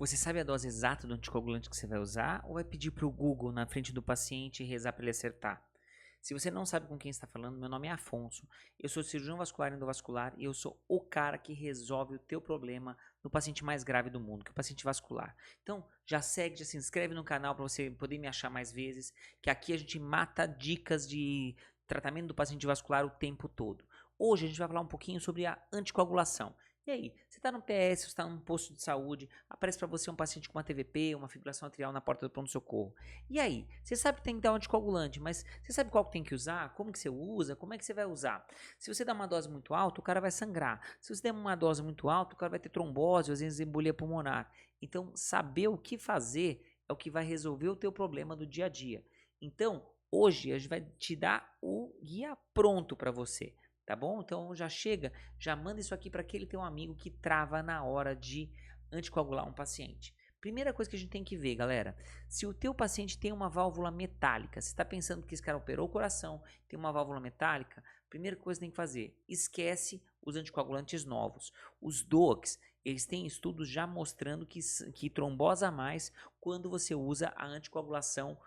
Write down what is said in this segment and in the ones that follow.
Você sabe a dose exata do anticoagulante que você vai usar ou vai pedir para o Google na frente do paciente e rezar para ele acertar? Se você não sabe com quem está falando, meu nome é Afonso, eu sou cirurgião vascular e endovascular e eu sou o cara que resolve o teu problema no paciente mais grave do mundo, que é o paciente vascular. Então, já segue, já se inscreve no canal para você poder me achar mais vezes, que aqui a gente mata dicas de tratamento do paciente vascular o tempo todo. Hoje a gente vai falar um pouquinho sobre a anticoagulação. E aí, você está no PS, você está num posto de saúde, aparece para você um paciente com uma TVP, uma fibrilação atrial na porta do pronto-socorro. E aí, você sabe que tem que dar um anticoagulante, mas você sabe qual que tem que usar? Como que você usa? Como é que você vai usar? Se você dá uma dose muito alta, o cara vai sangrar. Se você der uma dose muito alta, o cara vai ter trombose, às vezes embolia pulmonar. Então, saber o que fazer é o que vai resolver o teu problema do dia a dia. Então, hoje a gente vai te dar o guia pronto para você. Tá bom? Então já chega, já manda isso aqui para aquele teu amigo que trava na hora de anticoagular um paciente. Primeira coisa que a gente tem que ver, galera, se o teu paciente tem uma válvula metálica, você está pensando que esse cara operou o coração, tem uma válvula metálica, primeira coisa que tem que fazer, esquece os anticoagulantes novos. Os DOACs, eles têm estudos já mostrando que trombosa mais quando você usa a anticoagulação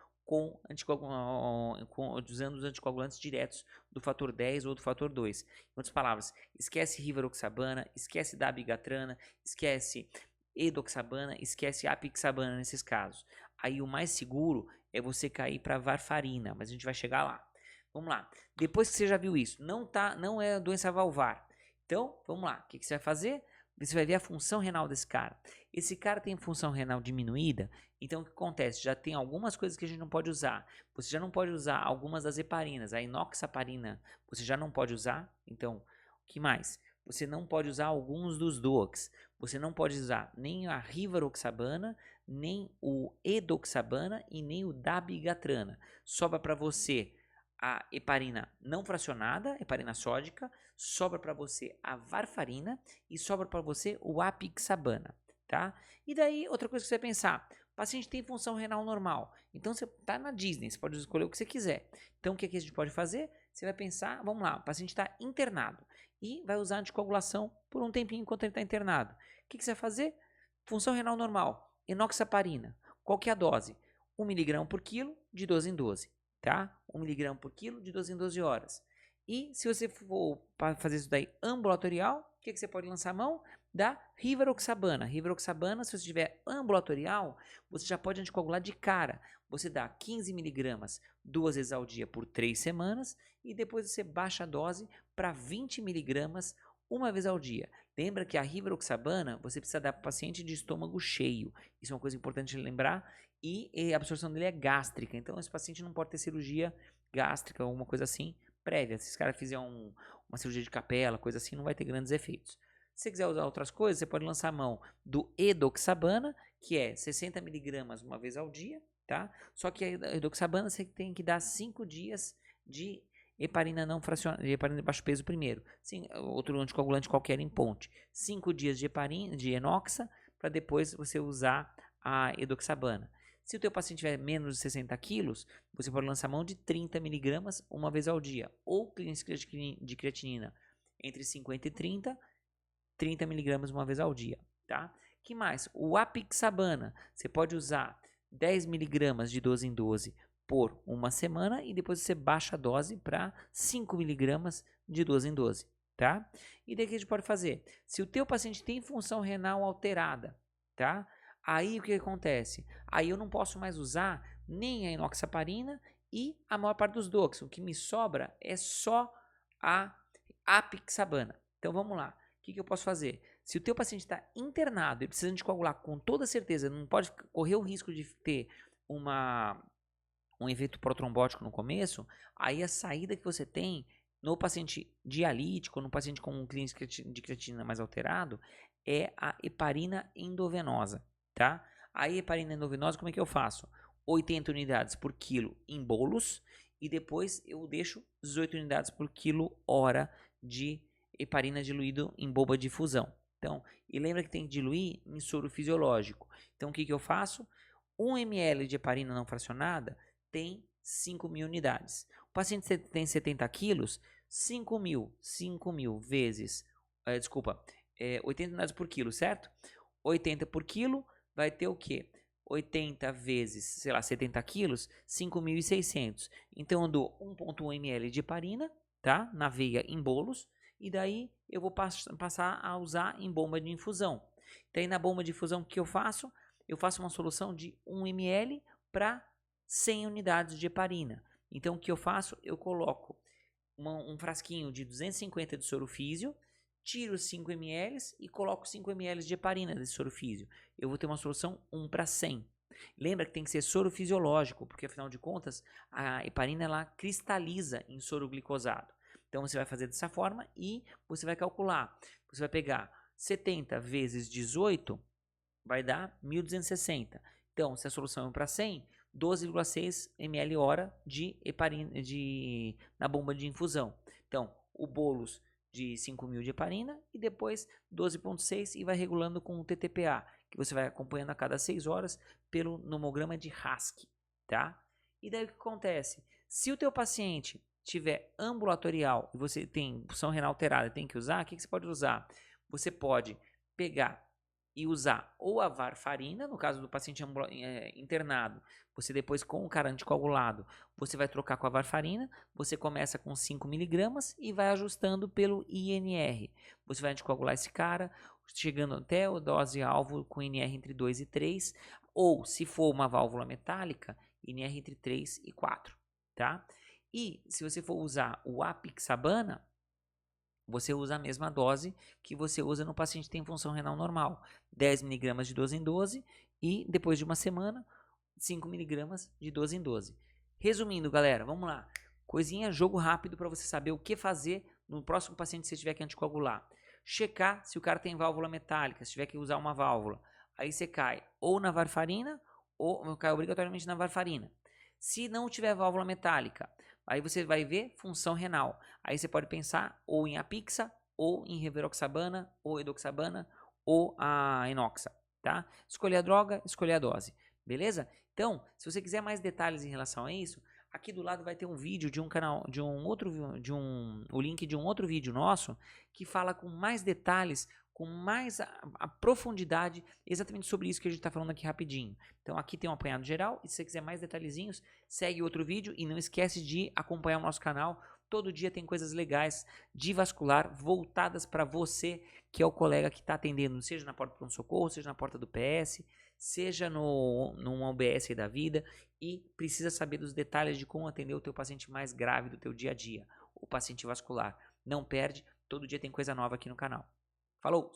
usando os anticoagulantes diretos do fator 10 ou do fator 2. Em outras palavras, esquece rivaroxabana, esquece dabigatrana, esquece edoxabana, esquece apixabana nesses casos. Aí o mais seguro é você cair para varfarina, mas a gente vai chegar lá. Vamos lá. Depois que você já viu isso, não é doença valvar. Então, vamos lá. O que você vai fazer? Você vai ver a função renal desse cara. Esse cara tem função renal diminuída, então o que acontece? Já tem algumas coisas que a gente não pode usar. Você já não pode usar algumas das heparinas. A inoxaparina você já não pode usar. Então, o que mais? Você não pode usar alguns dos DOACs. Você não pode usar nem a rivaroxabana, nem o edoxabana e nem o dabigatrana. Sobra para você a heparina não fracionada, heparina sódica, sobra para você a varfarina e sobra para você o apixabana, tá? E daí, outra coisa que você vai pensar, o paciente tem função renal normal, então você tá na Disney, você pode escolher o que você quiser. Então, o que a gente pode fazer? Você vai pensar, vamos lá, o paciente está internado e vai usar anticoagulação por um tempinho enquanto ele está internado. O que você vai fazer? Função renal normal, enoxaparina. Qual que é a dose? 1 mg por quilo, de 12 em 12. Tá? 1 mg por quilo de 12 em 12 horas. E se você for fazer isso daí ambulatorial, o que você pode lançar a mão? Da rivaroxabana. Rivaroxabana, se você tiver ambulatorial, você já pode anticoagular de cara. Você dá 15 mg 2 vezes ao dia por 3 semanas e depois você baixa a dose para 20 mg uma vez ao dia. Lembra que a rivaroxabana você precisa dar para o paciente de estômago cheio. Isso é uma coisa importante de lembrar. E a absorção dele é gástrica. Então, esse paciente não pode ter cirurgia gástrica ou alguma coisa assim prévia. Se esse cara fizer uma cirurgia de capela, coisa assim, não vai ter grandes efeitos. Se você quiser usar outras coisas, você pode lançar a mão do edoxabana, que é 60 mg uma vez ao dia, tá? Só que a edoxabana você tem que dar 5 dias de heparina não fracionada, de heparina de baixo peso primeiro. Sim, outro anticoagulante qualquer em ponte. 5 dias de heparina, de enoxa, para depois você usar a edoxabana. Se o teu paciente tiver menos de 60 quilos, você pode lançar mão de 30 mg uma vez ao dia. Ou clínica de creatinina entre 50 e 30 mg uma vez ao dia. Tá? Que mais? O apixabana. Você pode usar 10 mg de 12 em 12 por uma semana e depois você baixa a dose para 5 mg de 12 em 12. Tá? E daí o que a gente pode fazer? Se o teu paciente tem função renal alterada, tá? Aí o que acontece? Aí eu não posso mais usar nem a enoxaparina e a maior parte dos DOACs. O que me sobra é só a apixabana. Então vamos lá. O que eu posso fazer? Se o teu paciente está internado e precisa anticoagular com toda certeza, não pode correr o risco de ter um efeito protrombótico no começo, aí a saída que você tem no paciente dialítico, no paciente com um clínico de creatinina mais alterado, é a heparina endovenosa. Tá? A heparina endovenosa, como é que eu faço? 80 unidades por quilo em bolos e depois eu deixo 18 unidades por quilo hora de heparina diluído em bomba de difusão. Então, e lembra que tem que diluir em soro fisiológico. Então, o que eu faço? 1 ml de heparina não fracionada tem 5.000 unidades. O paciente tem 70 quilos, 5.000 vezes, 80 unidades por quilo, certo? 80 por quilo vai ter o quê? 80 vezes, sei lá, 70 quilos, 5.600. Então eu dou 1,1 ml de heparina, tá? Na veia em bolos. E daí eu vou passar a usar em bomba de infusão. Então aí na bomba de infusão, o que eu faço? Eu faço uma solução de 1 ml para 100 unidades de heparina. Então o que eu faço? Eu coloco um frasquinho de 250 de soro físio, tiro 5 ml e coloco 5 ml de heparina desse soro físio. Eu vou ter uma solução 1 para 100. Lembra que tem que ser soro fisiológico, porque afinal de contas a heparina ela cristaliza em soro glicosado. Então você vai fazer dessa forma e você vai calcular. Você vai pegar 70 vezes 18, vai dar 1.260. Então, se a solução é 1 para 100, 12,6 ml hora de heparina na bomba de infusão. Então, o bolos de 5.000 de heparina e depois 12,6 e vai regulando com o TTPA, que você vai acompanhando a cada 6 horas pelo nomograma de Rask, tá? E daí o que acontece? Se o teu paciente tiver ambulatorial e você tem função renal alterada, tem que usar, o que você pode usar? Você pode pegar e usar ou a varfarina, no caso do paciente internado, você depois com o cara anticoagulado, você vai trocar com a varfarina, você começa com 5 mg e vai ajustando pelo INR. Você vai anticoagular esse cara, chegando até a dose alvo com INR entre 2 e 3, ou se for uma válvula metálica, INR entre 3 e 4, tá? E se você for usar o apixabana, você usa a mesma dose que você usa no paciente que tem função renal normal. 10 mg de 12 em 12 e depois de uma semana, 5 mg de 12 em 12. Resumindo, galera, vamos lá. Coisinha, jogo rápido para você saber o que fazer no próximo paciente que você tiver que anticoagular. Checar se o cara tem válvula metálica, se tiver que usar uma válvula. Aí você cai ou na varfarina ou cai obrigatoriamente na varfarina. Se não tiver válvula metálica, aí você vai ver função renal. Aí você pode pensar ou em apixa, ou em rivaroxabana, ou edoxabana, ou a enoxa, tá? Escolher a droga, escolher a dose, beleza? Então, se você quiser mais detalhes em relação a isso, aqui do lado vai ter um vídeo de um canal, o link de um outro vídeo nosso que fala com mais detalhes, com mais a profundidade, exatamente sobre isso que a gente está falando aqui rapidinho. Então aqui tem um apanhado geral e se você quiser mais detalhezinhos, segue outro vídeo e não esquece de acompanhar o nosso canal. Todo dia tem coisas legais de vascular voltadas para você, que é o colega que está atendendo, seja na porta do pronto-socorro, seja na porta do PS, seja num OBS da vida e precisa saber dos detalhes de como atender o teu paciente mais grave do teu dia a dia, o paciente vascular. Não perde, todo dia tem coisa nova aqui no canal. Falou!